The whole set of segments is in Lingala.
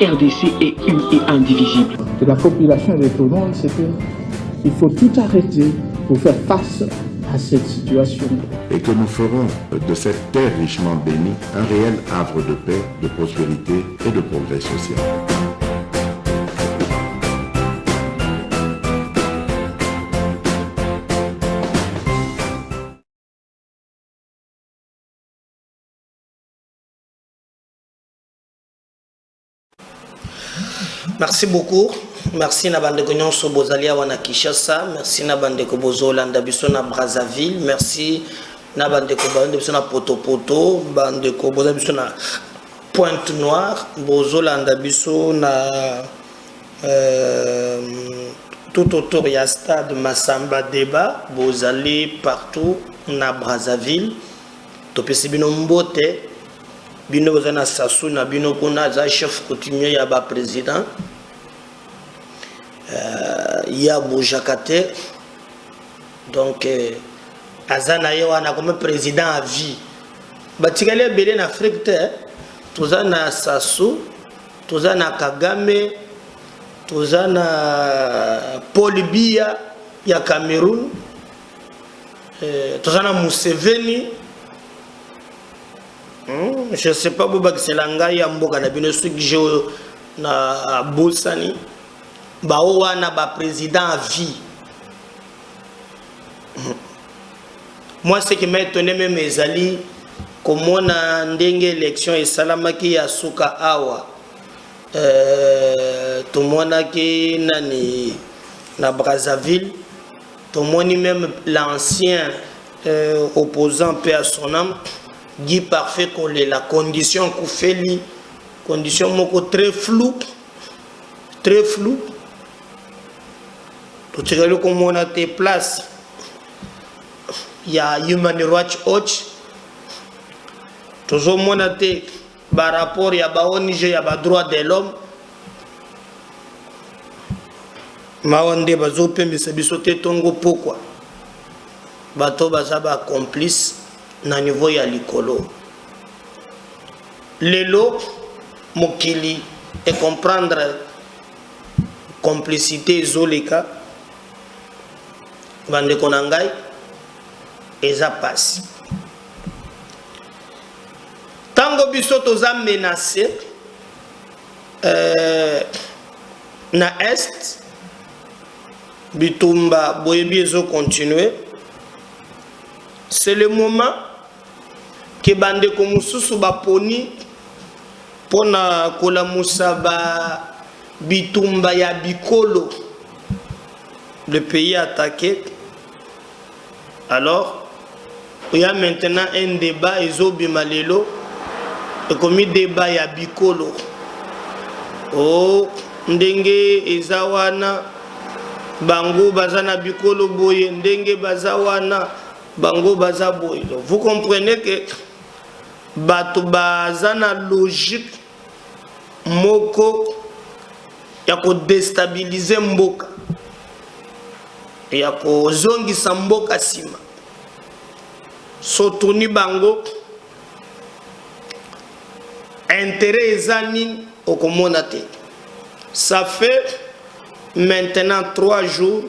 RDC est une et indivisible. De la population et de tout le monde, c'est qu'il faut tout arrêter pour faire face à cette situation. Et que nous ferons de cette terre richement bénie un réel havre de paix, de prospérité et de progrès social. Merci beaucoup. Merci na bande konyon so bozalia wana Kinshasa. Merci na bande ko bozolanda biso na Brazzaville. Merci na bande ko bande biso na Poto, bande ko bozala biso na Pointe Noire, bozolanda biso na tout autour ya stade Massamba Débat, bozali partout na Brazzaville. Topesi bino mbote. Bino bozana sasu na bino kuna za chef coutumier ya ba président ya Boujakate donc azana ye wana comme président à vie batikale belé na Afrique te tozana sasu tozana Kagame tozana Paul Biya ya Cameroun tozana Museveni. Je ne sais pas si c'est l'anga ya mboka na bino suki na Bosani ba wana ba président à vie. Moi ce qui m'a étonné même ezali comment na ndenge élection et salamaki ya suka awa tout le monde qui nani na Brazzaville tout le monde même l'ancien opposant paix à son âme Guy Parfait qu'on est la condition qu'on fait li condition moko très flou tout ce comme on a tes places il y a Human Rights Watch toujours mon a tes par rapport il y a ba ONG il y a ba droit de l'homme maonde bazo pembe sabiso te tongo pourquoi bato bazaba complice na niveau ya likolo lelo mokili et comprendre complicité zoleka bande konangai eza passe tango biso toza menacé na est bitumba boyebi ezo continuer. C'est le moment que bande komususu baponi pona kola musaba bitumba ya bikolo le pays attaqué. Alors il y a maintenant un débat ezobi malelo et comme débat ya bikolo oh ndenge ezawana bango bazana bikolo boye ndenge bazawana bango baza boye. Vous comprenez que bato bazana logique moko ya ko déstabiliser mboka ya ko zongisa mboka sima sotuni bango intérêt ezani okomona te. Ça fait maintenant 3 jours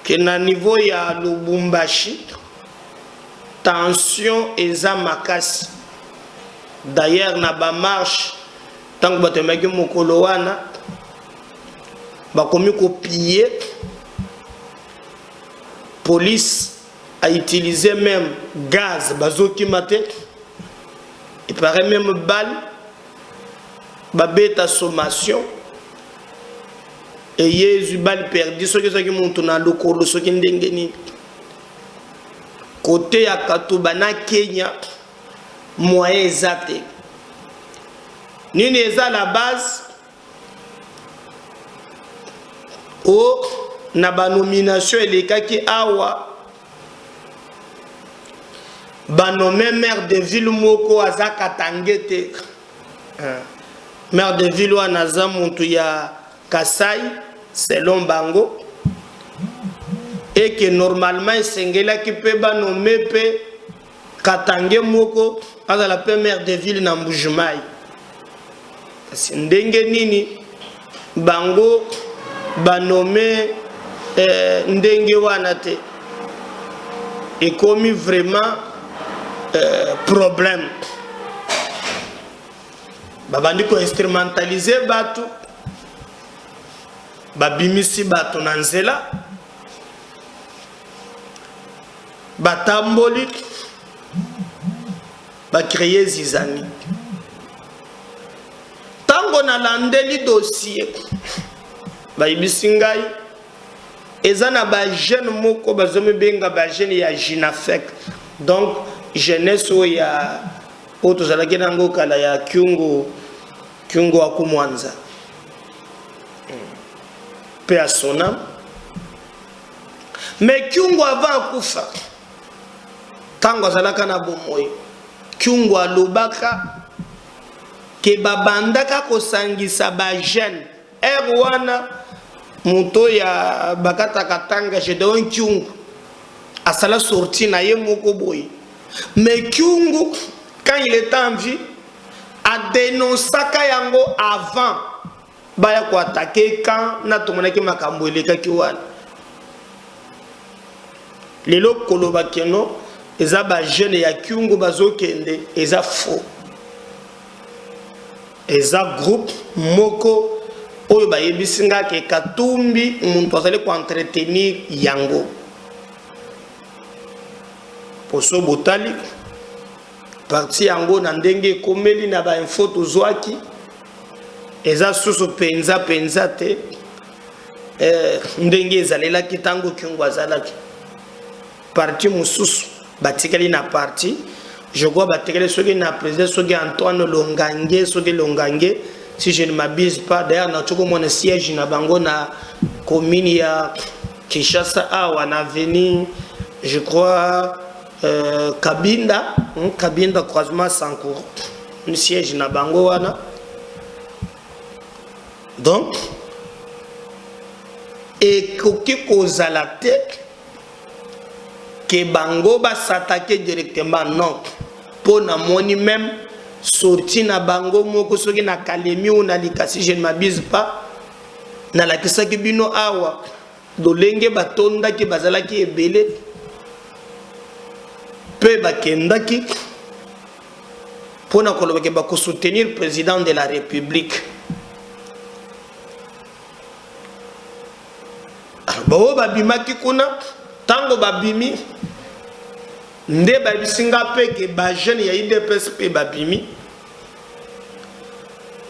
que na niveau ya Lubumbashi tension eza makasi. D'ailleurs na ba marche tant que batemaki mokolo wana bakomi ko piller, police a utilisé même gaz bazoki maté, il paraît même balle babeta sommation et Jésus balle perdu ce que monte na lokolo ce qui ndengeni côté ya Katuba na Kenya moyen exact nini eza la base o na ba nomination elekaki awa ba nommé maire de ville moko azaka tangete maire de ville wana za muntu ya Kasai selon bango et que normalement sengela ki pe ba nommé pe Katange moko azala pe maire de ville na Mbujimai ndenge nini bango banome ndenge wana te ekomi vraiment problème babandi ko instrumentaliser batu babimisi batu na nzela batamboli bacreye zizani tango na landeli dossier bayibisi ngai eza na ba jeune moko bazomi benga ba jeune ya Jinafek donc jeunesse ya oto zalaki nango kala ya Kyungu akumwanza pe asona mais Kyungu avant kufa tango zalaka na bomoyi Kyungu alobaka ke babandaka kosangisa ba jeune wana muto ya bakata katanga Gédéon Kyungu asala sorti na ye moko boy mais Kyungu quand il était en vie a dénoncé yango avant baya ko attaquer quand na tomonaki makambo eleka ki wana lelo koloba keno eza ba jeune ya Kyungu bazokende eza faux eza groupe moko oyo bayebisinga ke Katumbi muntu azali ko entretenir yango poso botali parti yango na ndenge komeli na ba info tozwaki eza susu penza te ndenge ezalelaki tango Kyungu azalaki parti mususu batikali na parti je crois batikali soki na président soki Antoine Longange si je ne m'abuse pas d'ailleurs na toko mon siège na bango na commune ya Kinshasa awa na avenue je crois Kabinda croisement Sankour un siège na bango wana donc et koki kozala te que bango ba s'attaquer directement non pour na moni même sorti na bango moko soki na Kalemi ou na Likasi je ne m'abuse pas na la kisaki bino awa dolenge batonda ki bazalaki ebele pe bakendaki pona koloba ke ba ko soutenir président de la République bawo babimaki kuna tango babimi nde babisinga pe ke ba jeune ya IDPS pe babimi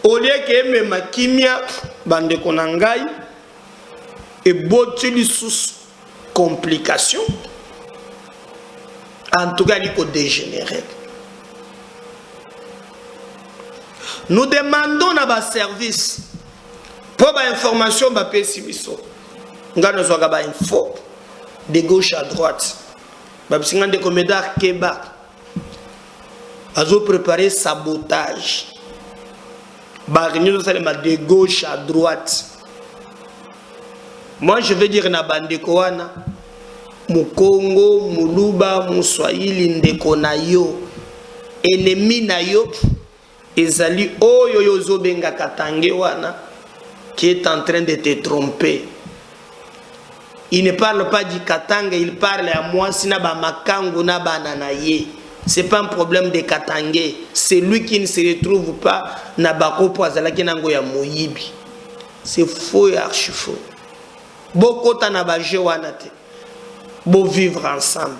au lieu que mema kimia bande konangai et botili sous complication en tout cas il faut dégénérer. Nous demandons à bas service pour ba information ba pesibiso ngano zoga ba info de gauche à droite babisinga de comédar keba azo préparer sabotage ba réunion de gauche à droite. Moi je veux dire na bandeko wana Mukongo, Muluba, Muswahili, ndeko na yo ennemi na yo ezali oyo yozo benga Katange wana qui est en train de te tromper. Il ne parle pas du Katanga, il parle à moi sina ba makango na bananaye. C'est pas un problème de Katangé, c'est lui qui ne se retrouve pas na bako poazalaki nango ya moyibi. C'est faux et archi faux. Boko tanabaje wana te. Bo vivre ensemble.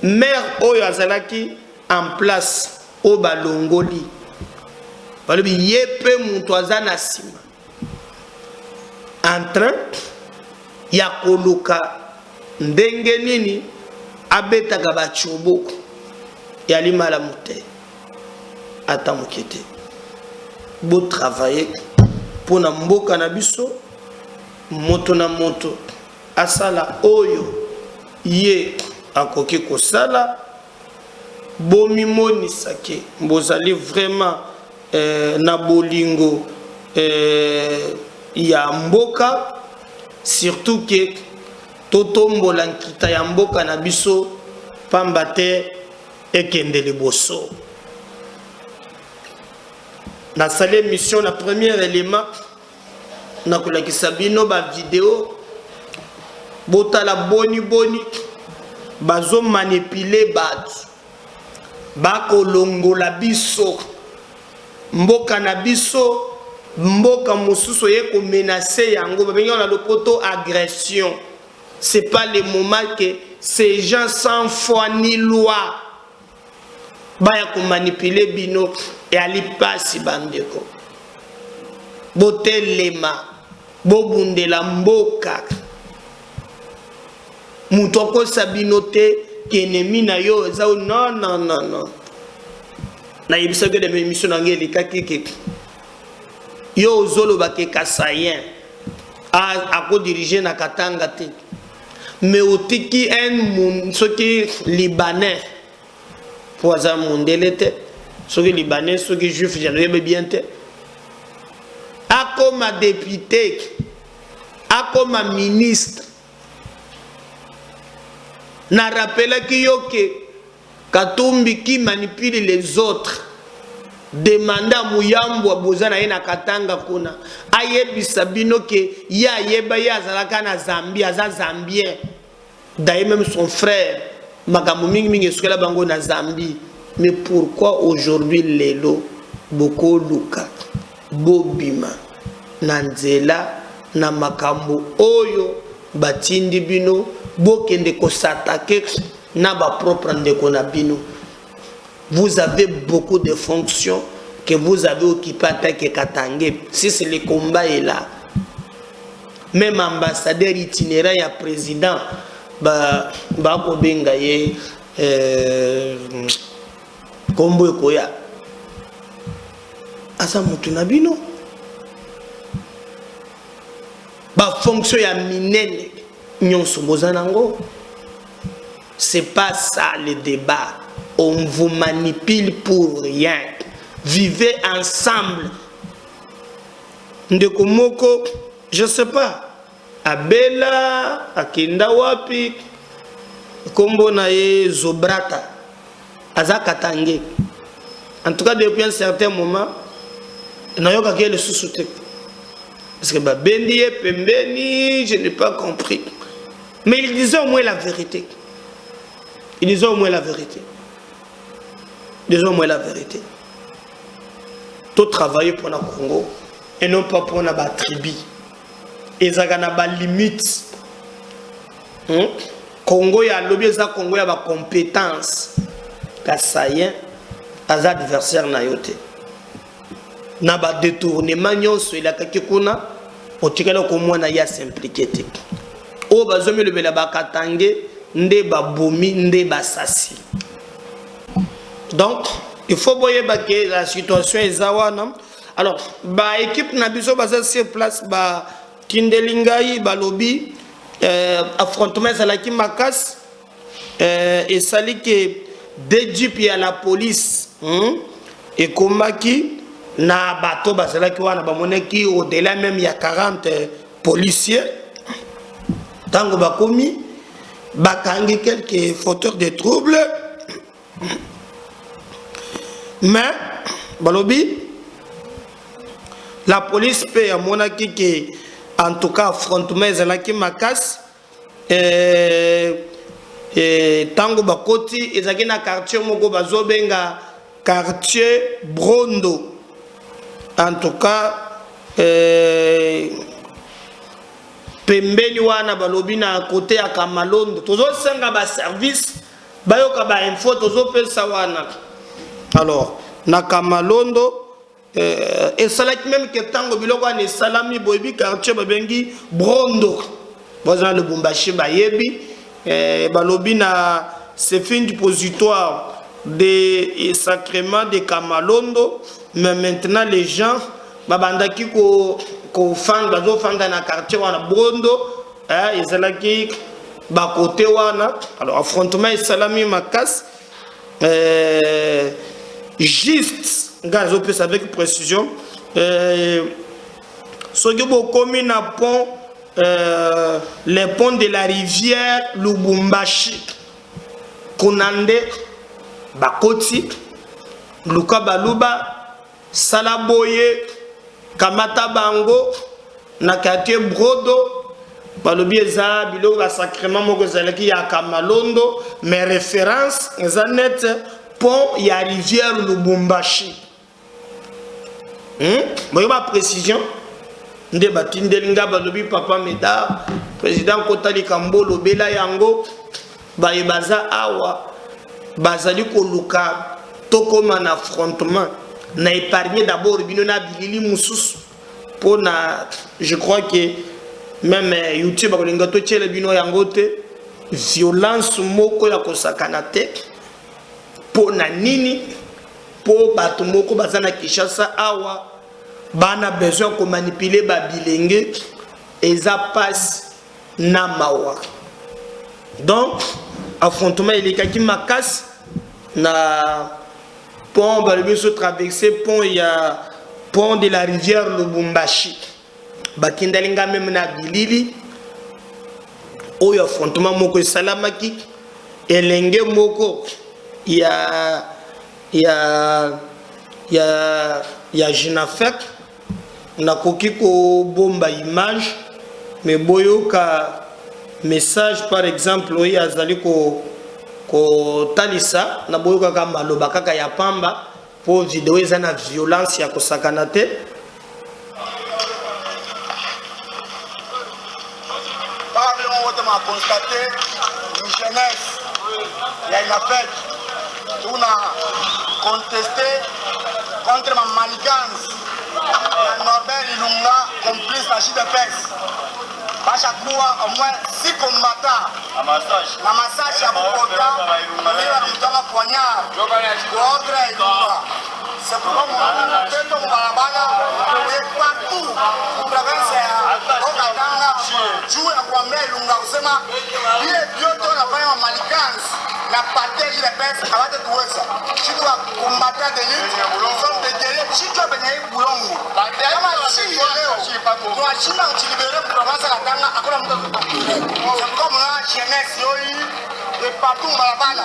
Mère oyo azalaki en place au balongoli. Balobi yepe muntu azana sima. En train ya koluka ndenge nini abetaka bachoboko yali malamu te ata mokete bo travailler pour na mboka na biso moto na moto asala oyo ye akoki kosala bomi monisake bozali vraiment na bolingo ya mboka surtout que totombola nkita ya mboka na biso pamba te ekende liboso. na salé mission na premier élément na kolakisa bino ba vidéo botala boni bazo manipuler batu bakolongola biso mboka na biso mboka mosusu ye ko menacer yango babengi na lopoto agression. C'est pas le moment que ces gens sans foi ni loi baya ko manipuler bino et ali pasi bandeko botelema bobundela mboka mutu akosa bino te kenemi na yo eza non na yebisa ke de émission na ngeli kakike yo ozoloba ke kasayen ako diriger na katanga te mais otiki un soki libanais pour ça mondele te soki libanais soki juif j'avais bien te akoma député akoma ministre na rappela ki yo ke Katumbi qui manipule les autres demanda muyambo bozana ye na katanga kuna ayebisa bino ke ya yeba ya zalaka na Zambie aza zambien d'ailleurs même son frère makambo mingi esukela bango na Zambie. Mais pourquoi aujourd'hui lelo boko luka bobima na nzela na makambo oyo batindi bino bokende ko s'attaquer na ba propre ndeko na bino? Vous avez beaucoup de fonctions que vous avez occupées en tant que Katangé. Si c'est le combat est là, même ambassadeur itinérant et président, ko benga ye kombo koya asa mutu na bino ba fonction ya minene nyonso bozanango. C'est pas ça le débat. On vous manipule pour rien. Vivez ensemble. Ndeko moko, je sais pas, Abela, Akinda wapi, kombo na ye Zobrata, Azaka Tange. En tout cas, depuis un certain moment, nayoka ke le sous-souté. Parce que Bendi et Pembeni, je n'ai pas compris. Mais il disait au moins la vérité. Il disait au moins la vérité. Disons moi la vérité. Tout travailler pour le Congo et non pas pour la tribu. Et ça a des limites. Congo ya lobby za Congo ya ba compétence. Kasayen az adversaire na yote. Na ba détournement nyonso ila kakikuna otikala ko mwana ya s'impliquer te. O bazomi le bela ba katange nde ba bomi nde ba sasi. Donc, il faut voir que la situation est zawana. Alors, bah équipe nabiso basa sur place ba Tindelingai ba lobby affrontement salaki makas et sali que deux jeeps à la police et komaki na bato basalaki wana ba moneki au-delà même il y a 40 policiers. Tango ba komi bakangi quelques fauteurs de troubles. Mais, balobi, la police peut à mon avis que, en tout cas, affrontement zalaki makas, tango bakoti, ezaki na quartier moko bazobenga quartier Brondo. En tout cas, pembeni wana balobi na côté ya Kamalondo. Tozo senga ba service, bayoka ba info tozo pesa wana. Alors, na Kamalondo, et ça là même que tango biloko ne salami boyebi quartier babengi Brondo. Boza le Bumbashi bayebi, balobi na c'est fin du dépositoire des sacrements de Kamalondo, mais maintenant les gens babandaki ko fan bazo fanda na quartier wana Brondo, et ça là qui ba côté wana. Alors affrontement et salami makas. Juste, gaz avec précision, ce qui est commis na pont, les ponts de la rivière Lubumbashi, Konande, Bakoti, Luka Baluba, Salaboye, Kamata Bango, Nakate Brodo, Balobi eza bilo ba sacrement moko zalaki ya Kamalondo, mais référence ezanet pont ya rivière Lubumbashi. Moyo ba précision nde batindelinga balobi papa Meda président Kotali Kambolo bela yango ba ebaza awa bazali koluka tokoma na affrontement na épargner d'abord bino na bilili mususu pour na je crois que même YouTube bakolinga to tchele bino yango te violence moko ya kosakana te pour na nini pour bato moko bazana Kinshasa awa bana besoin ko manipuler ba bilenge eza passe na mawa donc affrontement il est qui makas na pont balibiso traverser pont il y a pont de la rivière Lubumbashi bakindalinga même na bilili oyo affrontement moko salamaki elenge moko ya Jinafek na koki ko bomba image mais boyoka message par exemple oyo azali ko talisa na boyoka ka maloba kaka ya pamba po video eza na violence ya kosakana te a constaté une jeunesse, il y a une fête, on a contesté contre ma manigance, Norbert Ilunga, complice la chute de peste. À chaque fois, au moins 6 combattants. La massage à Bogota, il a poignard, contre Ilunga. C'est pourquoi on fait comme Balabala, et partout, on traverse au Katanga, joue à Kwame Ilunga, il est bientôt la fin en malicance, la partage des pèses, avant de tout ça. Si tu as combattu des luttes, nous sommes des guerriers, si tu as béni Boulongo. C'est comme la jeunesse, et partout on va là.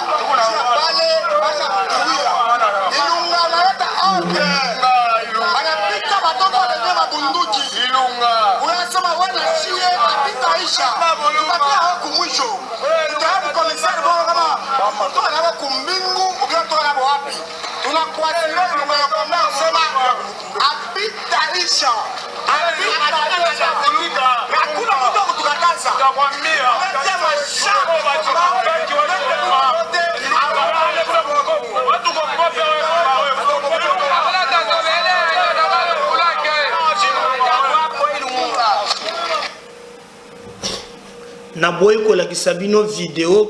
na boy ko la kisabino vidéo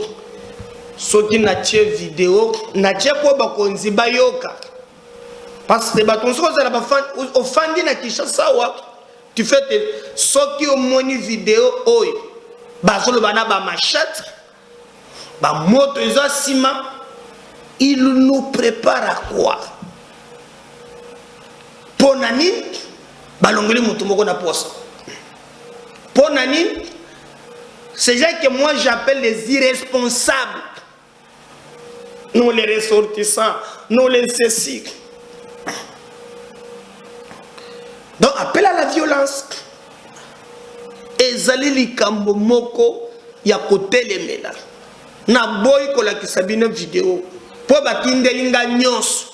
soki na tie vidéo na tie ko ba konzi bayoka parce que baton so za ba fan au fandi na Kinshasa wa tu fais soki au moni vidéo oy ba solo bana ba machette ba moto izo sima il nous prépare à quoi ponani balongoli mutu moko na poste ponani. C'est ça que moi j'appelle les irresponsables. Nous les ressortissants, nous les ceci. Donc appel à la violence. Ezali likambo moko ya kote le mela. Na boy ko la kisabino vidéo. Po batindelinga nyos.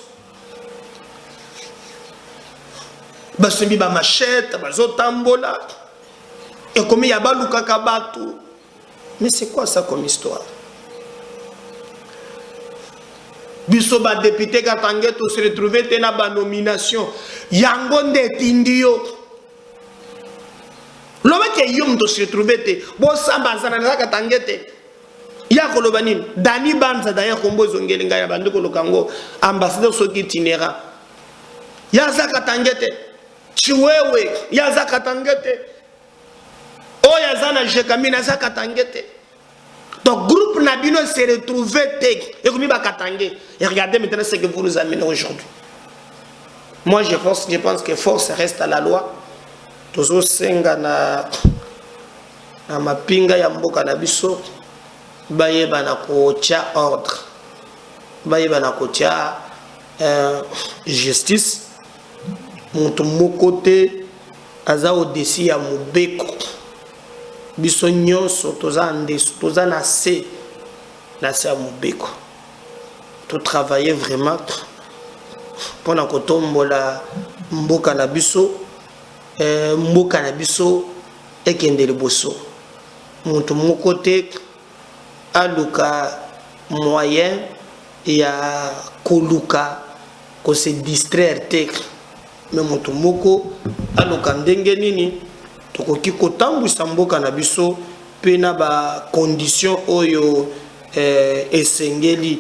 Basembi ba machette, bazotambola. Et comme ya baluka kabatu. Mais c'est quoi ça comme histoire? Bisoba député Katangeto se retrouvait dans la nomination. Yangonde Tindio. L'homme qui est yom to se retrouvait. Bon, Samba Zanana Katangete. Yakolobanin. Dani Banza d'ailleurs, Kombo Zongelinga Yabandoko Lokango. Ambassadeur Soki Tinera. Yaza Katangete. Chiwewe. Yaza Katangete. Oh, yazana jekamina za katangete. Donc groupe Nabino s'est retrouvé et comme ba katangé. Et regardez maintenant ce que vous nous amenez aujourd'hui. Moi je pense que force reste à la loi. Tozo senga na mapinga ya mboka na biso baye bana ko tia ordre. Baye bana ko tia justice moto moko te aza au-dessus ya mobeko. Biso nyonso toza ndesu, toza na se ya mobeko. To travailler vraiment pour na kotombola mboka na biso, mboka na biso ekende liboso. Moto moko te aluka moyen ya koluka ko se distraire te, mais moto moko aluka ndenge nini tokoki kotambwisa mboka na biso pe na ba condition oyo esengeli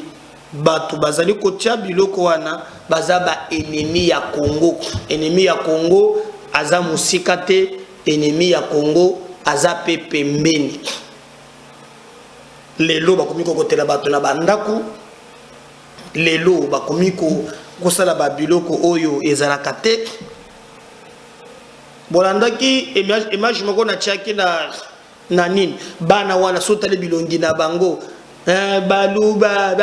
bato bazali kotia biloko wana baza ba ennemi ya Congo. Ennemi ya Congo aza musika te, ennemi ya Congo aza pe pembeni. Lelo bakomi kokotela bato na bandako, lelo bakomi kosala ba biloko oyo ezalaka te. Bolandaki image moko na tiaki na nini bana wana sotale bilongi na bango, baluba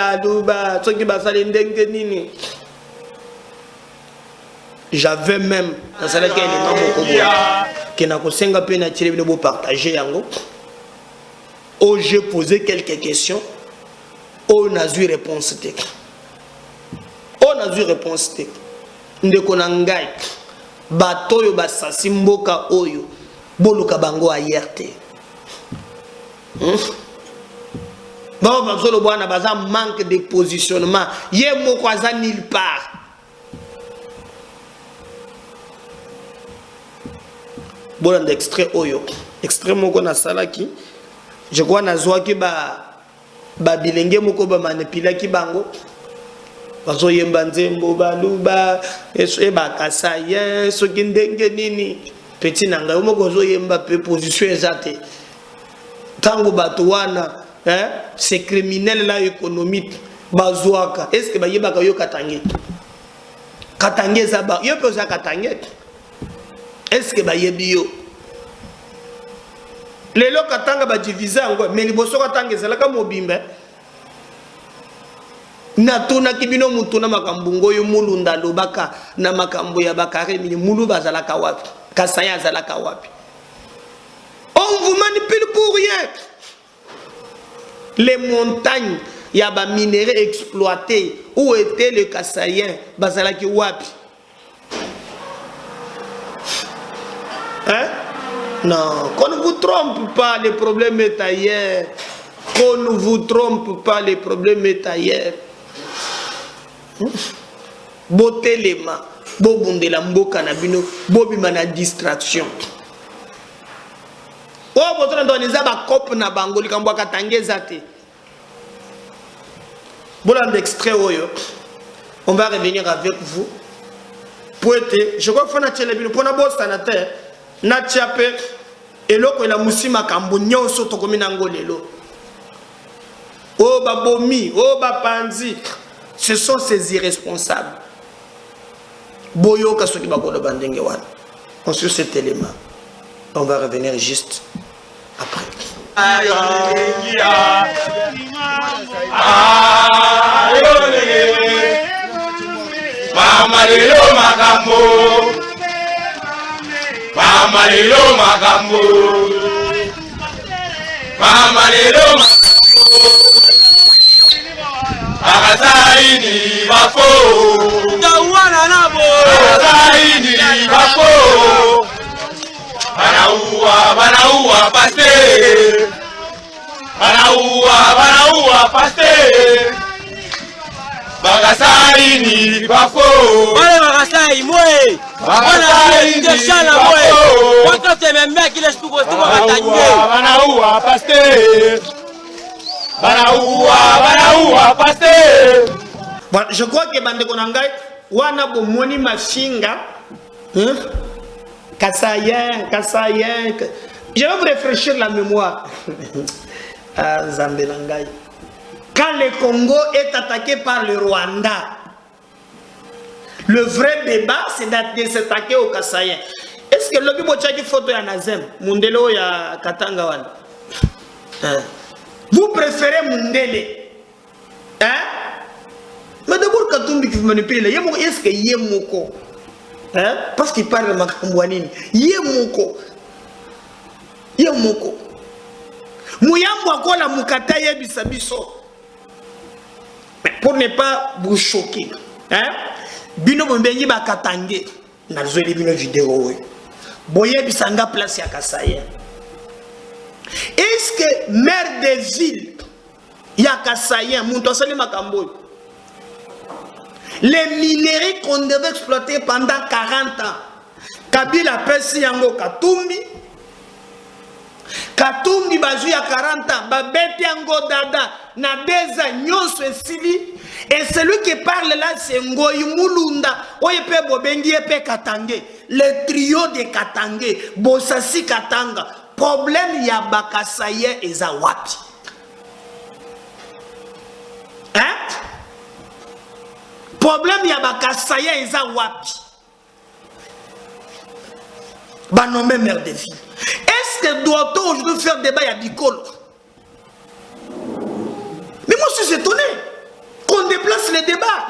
soki basali ndenge nini. J'avais même dans cela qui est qui n'a pas pu de partager yango. Oh, j'ai posé quelques questions. Oh, n'a eu réponse tek. Oh, n'a eu réponse tek. Ndeko nangai bato yo basasi mboka oyo boluka bango ayerte. Bon, bazolo bwana baza manque de positionnement. Ye moko aza nulle part. Bon, extrait oyo. Extrait moko na salaki. Je crois na zwaki ba bilenge moko ba manipulaki bango. Bazo yemba nzembo baluba ba kasaya soki ndenge nini. Petit nanga moko zo yemba pe position exacte. Tango bato wana c'est criminel la économique bazwaka. Est-ce que ba yebaka yo katange? Katange za ba yo pe za katange. Est-ce que ba yebi yo? Lelo katanga ba diviser ngo mais liboso katanga ezalaka mobimbe. Na tuna kibino mutuna makambungo yo mulunda lobaka na makambo ya bakare mini mulu bazalaka wapi? Kasaya azalaka wapi? On vous manipule pour rien. Les montagnes ya ba minéraux exploités où était le Kassayen bazalaki wapi? Hein? Non, qu'on ne vous trompe pas, les problèmes est ailleurs. Qu'on ne vous trompe pas, les problèmes est ailleurs. Boté les mains, bobunde la mboka na bino, bobi mana distraction. Oh, votre ndoniza ba cop na bangoli kambwa katangeza te. Bolan d'extrait oyo. On va revenir avec vous. Poete, je crois que fona tele bino pona bossa na terre. Na tiape eloko la musima kambo nyonso tokomi nango lelo. Oh babomi, oh bapanzi, ce sont ces irresponsables. Boyo kasoki bakolo bandenge wana. On sur cet élément. On va revenir juste après. Mama lelo makambo akasaini bafo tawana nabo akasaini bafo banaua paste bakasaini bafo wale bakasai mwe wana indeshana mwe watu temembea kile siku kwa katanye banaua paste. Bon, je crois que bande konangai wana bomoni mafinga Kassayen. Je vais vous rafraîchir la mémoire. Ah, Zambelangai. Quand le Congo est attaqué par le Rwanda, le vrai débat, c'est de s'attaquer au Kassayen. Est-ce que l'objet bocha qui photo ya Nazem, Mundelo ya Katanga wana? Vous préférez Mundele? Hein? Mais d'abord Katumbi qui vous manipule, est-ce que Yemoko? Hein? Parce qu'il parle de Makambouanine. Yemoko. Yemoko. Mouyambo akola mukata yebisa biso. Mais pour ne pas vous choquer, hein? Bino bombengi bakatange. Na zoli bino vidéo. Boye bisanga place ya Kasaya. Est-ce que maire de ville ya Kasaya, Muntu Sali Makambo, les minéraux qu'on devait exploiter pendant 40 ans, Kabila pesi yango Katumbi, Katumbi bazu ya 40 ans, babeti yango dada, na deza nyonso esili, et celui qui parle là c'est Ngoyi Mulunda, oyepe bobengi epe Katange, le trio de Katange, Bosasi Katanga, problème ya Bakasaye eza wapi? Hein? Problème ya Bakasaye eza wapi? Bah non mais maire de ville. Est-ce que doit-on aujourd'hui faire débat à Bicolo? Mais moi je suis étonné qu'on déplace les débats.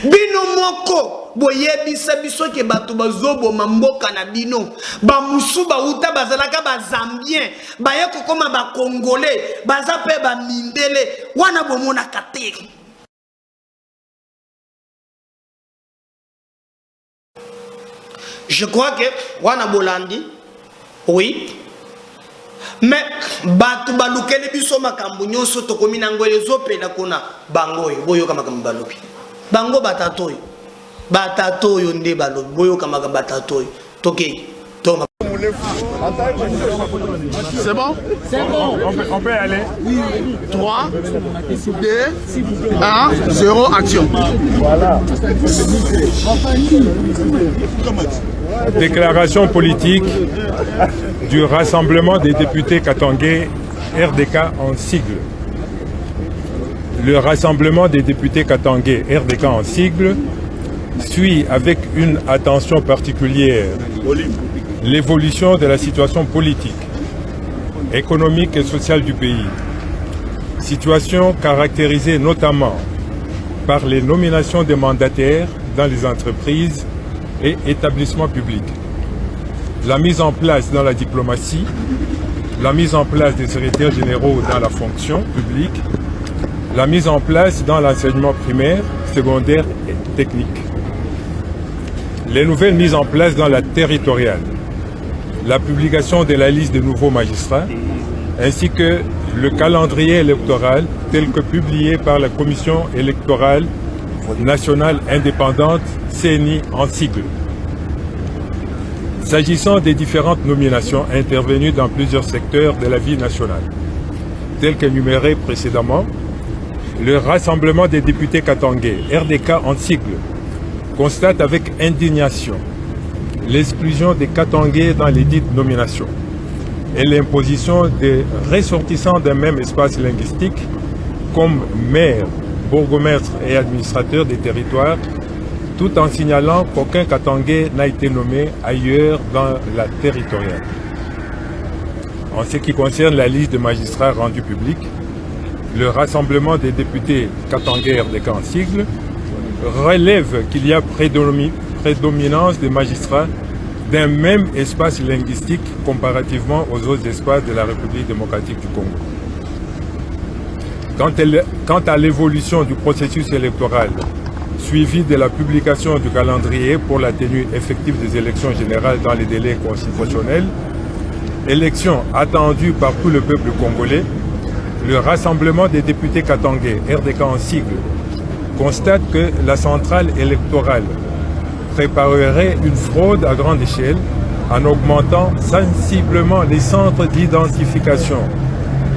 Bino moko boyebisa biso ke bato bazobo mamboka na bino ba musu ba uta bazalaka ba zambien ba yeko koma ba congolais baza pe ba mindele wana bomona kateri. Je crois que wana bolandi oui mais bato balukele biso makambo nyonso tokomi na ngwele zopela kona bangoy boyoka makambo balobi bango batatoy batatoy nde balobi boyoka makambo batatoy toke toma. C'est bon? C'est bon. On peut aller. 3, 2, 1, 0, action. Voilà. Déclaration politique du Rassemblement des députés katangais RDK en sigle. Le Rassemblement des députés katangais RDK en sigle suit avec une attention particulière l'évolution de la situation politique, économique et sociale du pays. Situation caractérisée notamment par les nominations des mandataires dans les entreprises et établissements publics, la mise en place dans la diplomatie, la mise en place des secrétaires généraux dans la fonction publique, la mise en place dans l'enseignement primaire, secondaire et technique, les nouvelles mises en place dans la territoriale, la publication de la liste de nouveaux magistrats, ainsi que le calendrier électoral tel que publié par la Commission électorale nationale indépendante, CENI en sigle. S'agissant des différentes nominations intervenues dans plusieurs secteurs de la vie nationale, telles qu'énumérées précédemment, le Rassemblement des députés katangais, RDK en sigle, constate avec indignation l'exclusion des Katangais dans les dites nominations et l'imposition des ressortissants d'un même espace linguistique comme maire, bourgmestre et administrateur des territoires, tout en signalant qu'aucun Katangais n'a été nommé ailleurs dans la territoriale. En ce qui concerne la liste de magistrats rendus publics, le Rassemblement des députés katangais RDK en sigle relève qu'il y a prédominance des magistrats d'un même espace linguistique comparativement aux autres espaces de la République démocratique du Congo. Quant à l'évolution du processus électoral, suivi de la publication du calendrier pour la tenue effective des élections générales dans les délais constitutionnels, élections attendues par tout le peuple congolais, le Rassemblement des députés katangais, RDK en sigle, constate que la centrale électorale préparerait une fraude à grande échelle en augmentant sensiblement les centres d'identification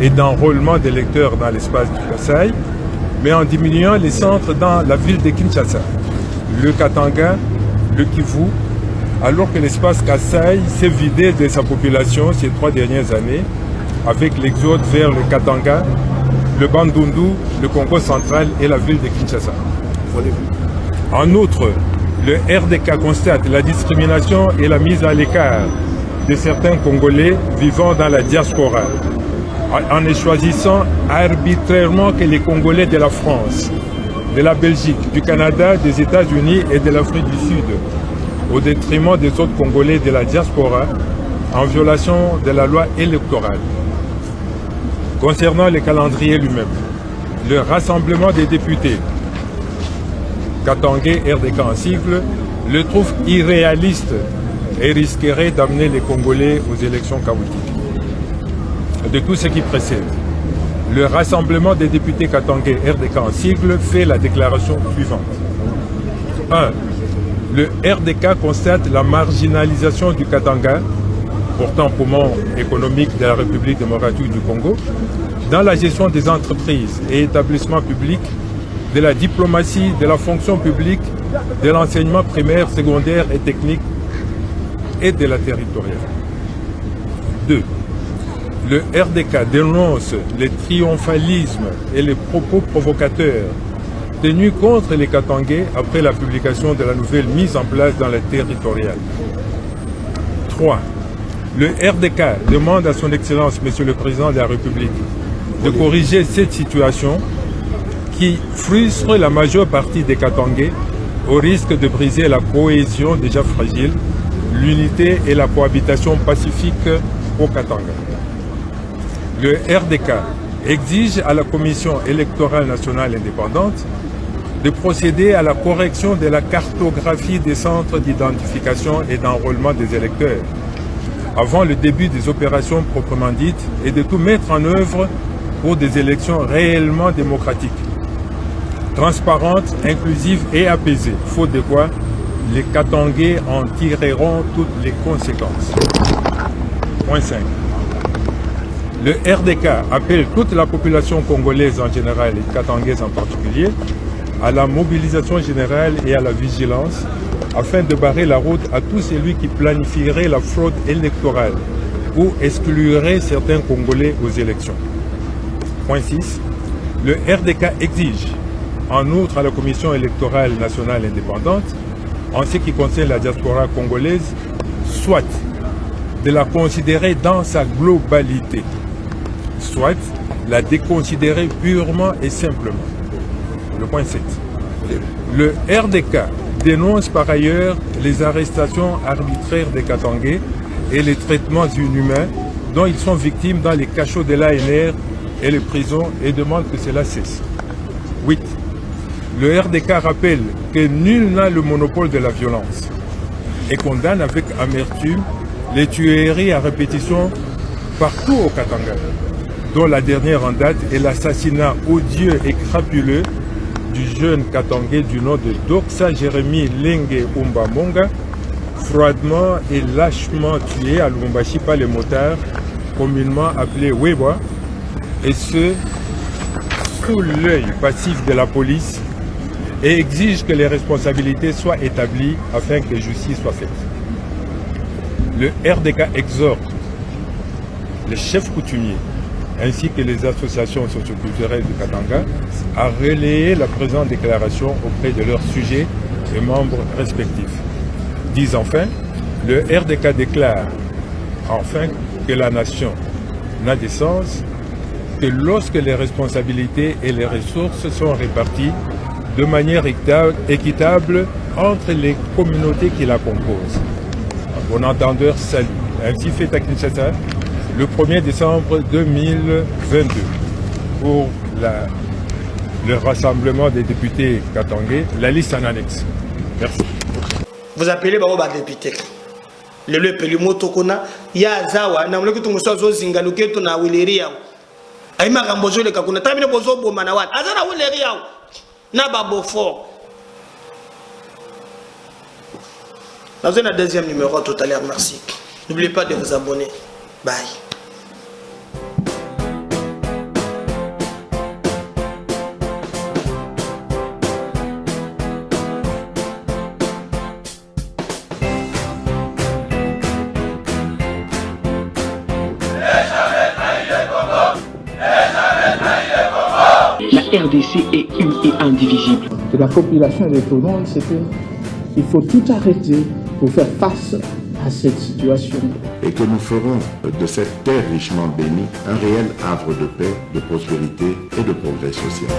et d'enrôlement d'électeurs dans l'espace du Kasaï, mais en diminuant les centres dans la ville de Kinshasa, le Katanga, le Kivu, alors que l'espace Kasaï s'est vidé de sa population ces 3 dernières années avec l'exode vers le Katanga, le Bandundu, le Congo central et la ville de Kinshasa. En outre, le RDK constate la discrimination et la mise à l'écart de certains Congolais vivant dans la diaspora, en ne choisissant arbitrairement que les Congolais de la France, de la Belgique, du Canada, des États-Unis et de l'Afrique du Sud, au détriment des autres Congolais de la diaspora, en violation de la loi électorale. Concernant le calendrier lui-même, le rassemblement des députés, Katangé RDK en sigle, le trouve irréaliste et risquerait d'amener les Congolais aux élections chaotiques. De tout ce qui précède, le rassemblement des députés Katangé RDK en sigle fait la déclaration suivante. 1. Le RDK constate la marginalisation du Katanga, pourtant poumon économique de la République démocratique du Congo, dans la gestion des entreprises et établissements publics, de la diplomatie, de la fonction publique, de l'enseignement primaire, secondaire et technique et de la territoriale. 2. Le RDK dénonce les triomphalismes et les propos provocateurs tenus contre les Katangais après la publication de la nouvelle mise en place dans la territoriale. 3. Le RDK demande à son Excellence, Monsieur le Président de la République, de corriger cette situation qui frustre la majeure partie des Katangais au risque de briser la cohésion déjà fragile, l'unité et la cohabitation pacifique au Katanga. Le RDK exige à la Commission électorale nationale indépendante de procéder à la correction de la cartographie des centres d'identification et d'enrôlement des électeurs avant le début des opérations proprement dites et de tout mettre en œuvre pour des élections réellement démocratiques, transparentes, inclusives et apaisées, faute de quoi les Katangais en tireront toutes les conséquences. Point 5. Le RDK appelle toute la population congolaise en général et katangais en particulier à la mobilisation générale et à la vigilance afin de barrer la route à tout celui qui planifierait la fraude électorale ou exclurait certains Congolais aux élections. Point 6. Le RDK exige en outre à la Commission électorale nationale indépendante, en ce qui concerne la diaspora congolaise, soit de la considérer dans sa globalité, soit la déconsidérer purement et simplement. Le point 7. Le RDK dénonce par ailleurs les arrestations arbitraires des Katangais et les traitements inhumains dont ils sont victimes dans les cachots de l'ANR et les prisons et demande que cela cesse. 8. Le RDK rappelle que nul n'a le monopole de la violence et condamne avec amertume les tueries à répétition partout au Katanga, dont la dernière en date est l'assassinat odieux et crapuleux du jeune Katangais du nom de Doxa Jérémy Lenge Umbamonga, froidement et lâchement tué à Lubumbashi par les motards, communément appelés Weba, et ce, sous l'œil passif de la police, et exige que les responsabilités soient établies afin que justice soit faite. Le RDK exhorte les chefs coutumiers ainsi que les associations socioculturelles du Katanga à relayer la présente déclaration auprès de leurs sujets et membres respectifs. Disent enfin, le RDK déclare enfin que la nation n'a de sens que lorsque les responsabilités et les ressources sont réparties de manière équitable entre les communautés qui la composent. Bon entendeur, salut. Ainsi fait à Kinshasa le 1er décembre 2022 pour le rassemblement des députés katangais, la liste en annexe. Merci. Vous appelez Baoba député. Le pelimo tokona ya zawa na mleki tumusozo zingaluke to na wileria. Aima gambojo le kakuna tamine bozo bo manawat. Azana wileria. Na babo fort. Dans un deuxième numéro tout à l'heure, merci. N'oubliez pas de vous abonner. Bye. La RDC est une et indivisible. De la population et de tout le monde, c'est qu'il faut tout arrêter pour faire face à cette situation. Et que nous ferons de cette terre richement bénie un réel havre de paix, de prospérité et de progrès social.